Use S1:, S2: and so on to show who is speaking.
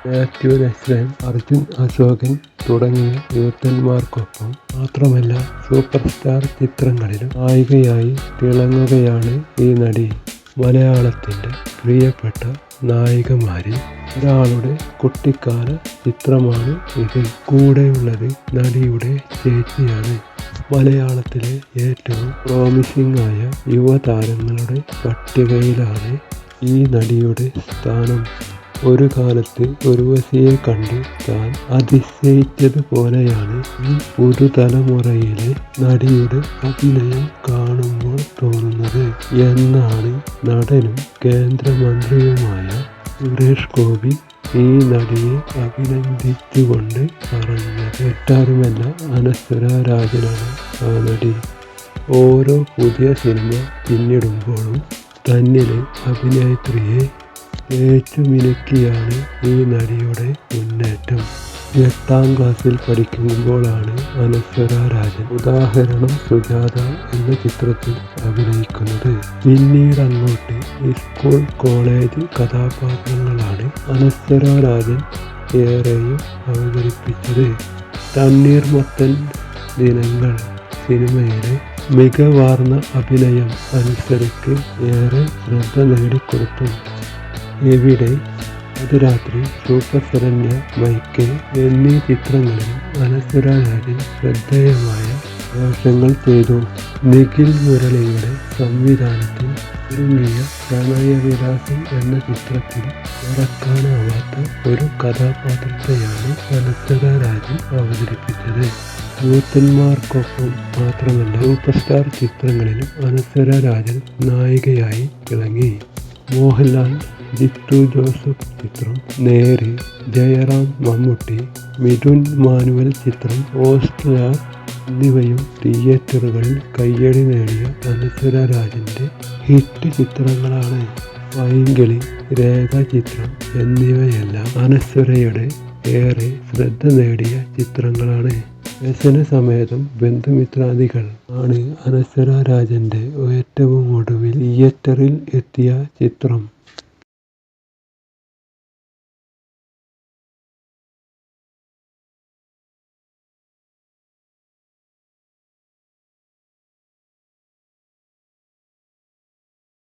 S1: മാത്യു നസ്രൻ, അർജുൻ അശോകൻ തുടങ്ങിയ യുവത്തന്മാർക്കൊപ്പം മാത്രമല്ല super star ചിത്രങ്ങളിലും നായികയായി തിളങ്ങുകയാണ് ഈ നടി. മലയാളത്തിൻ്റെ പ്രിയപ്പെട്ട നായികമാരിൽ ഒരാളുടെ കുട്ടിക്കാല ചിത്രമാണ് ഇത്. കൂടെയുള്ളത് നടിയുടെ ചേച്ചിയാണ്. മലയാളത്തിലെ ഏറ്റവും പ്രോമിസിംഗ് ആയ യുവതാരങ്ങളുടെ പട്ടികയിലാണ് ഈ നടിയുടെ സ്ഥാനം. ഒരു കാലത്ത് ഉർവശിയെ കണ്ട് താൻ അതിശയിച്ചതുപോലെയാണ് ഈ പുതുതലമുറയിലെ നടിയുടെ അഭിനയം കാണുമ്പോൾ തോന്നുന്നത് എന്നാണ് നടനും കേന്ദ്രമന്ത്രിയുമായ സുരേഷ് ഗോപി ഈ നടിയെ അഭിനന്ദിച്ചുകൊണ്ട് പറഞ്ഞത്. മറ്റാരുമല്ല, അനശ്വര രാജനാണ് ആ നടി. ഓരോ പുതിയ സിനിമ പിന്നിടുമ്പോഴും തന്നിലെ അഭിനേത്രിയെ ഏറ്റുമിനുക്കിയാണ് ഈ നടിയുടെ മുന്നേറ്റം. 8ാം ക്ലാസ്സിൽ പഠിക്കുമ്പോഴാണ് അനശ്വര രാജൻ ഉദാഹരണം സുജാത എന്ന ചിത്രത്തിൽ അഭിനയിക്കുന്നത്. പിന്നീടങ്ങോട്ട് സ്കൂൾ കോളേജ് കഥാപാത്രങ്ങളാണ് അനശ്വര രാജൻ ഏറെയും അവതരിപ്പിച്ചത്. തണ്ണീർമത്തൻ ദിനങ്ങൾ സിനിമയിലെ മികവാർന്ന അഭിനയം അനശ്വരയ്ക്ക് ഏറെ ശ്രദ്ധ നേടിക്കൊടുത്തു. എവിടെ, അതിരാത്രി, സൂപ്പർ ശരണ്യ, മൈക്കേ എന്നീ ചിത്രങ്ങളിൽ അനശ്വര രാജൻ ശ്രദ്ധേയമായ വേഷങ്ങൾ ചെയ്തു. നിഖിൽ മുരളിയുടെ സംവിധാനത്തിൽ ഒരുങ്ങിയ പ്രണയവിലാസം എന്ന ചിത്രത്തിൽ മറക്കാനാവാത്ത ഒരു കഥാപാത്രത്തെയാണ് അനശ്വര രാജൻ അവതരിപ്പിച്ചത്. യൂത്തന്മാർക്കൊപ്പം മാത്രമല്ല സൂപ്പർ സ്റ്റാർ ചിത്രങ്ങളിലും അനശ്വര രാജൻ നായികയായി തിളങ്ങി. മോഹൻലാൽ, ജിത്തു ജോസഫ് ചിത്രം നേര്, ജയറാം, മമ്മൂട്ടി, മിഥുൻ മാനുവൽ ചിത്രം ഓസ്ട്രിയർ എന്നിവയും തിയേറ്ററുകളിൽ കയ്യടി നേടിയ അനശ്വര രാജൻ്റെ ഹിറ്റ് ചിത്രങ്ങളാണ്. പൈങ്കിളി, രേഖ ചിത്രം എന്നിവയെല്ലാം അനശ്വരയുടെ ഏറെ ശ്രദ്ധ നേടിയ ചിത്രങ്ങളാണ്. വ്യസനസമേതം ബന്ധുമിത്രാദികൾ ആണ് അനശ്വര രാജൻ്റെ ഏറ്റവും ഒടുവിൽ തിയേറ്ററിൽ എത്തിയ ചിത്രം.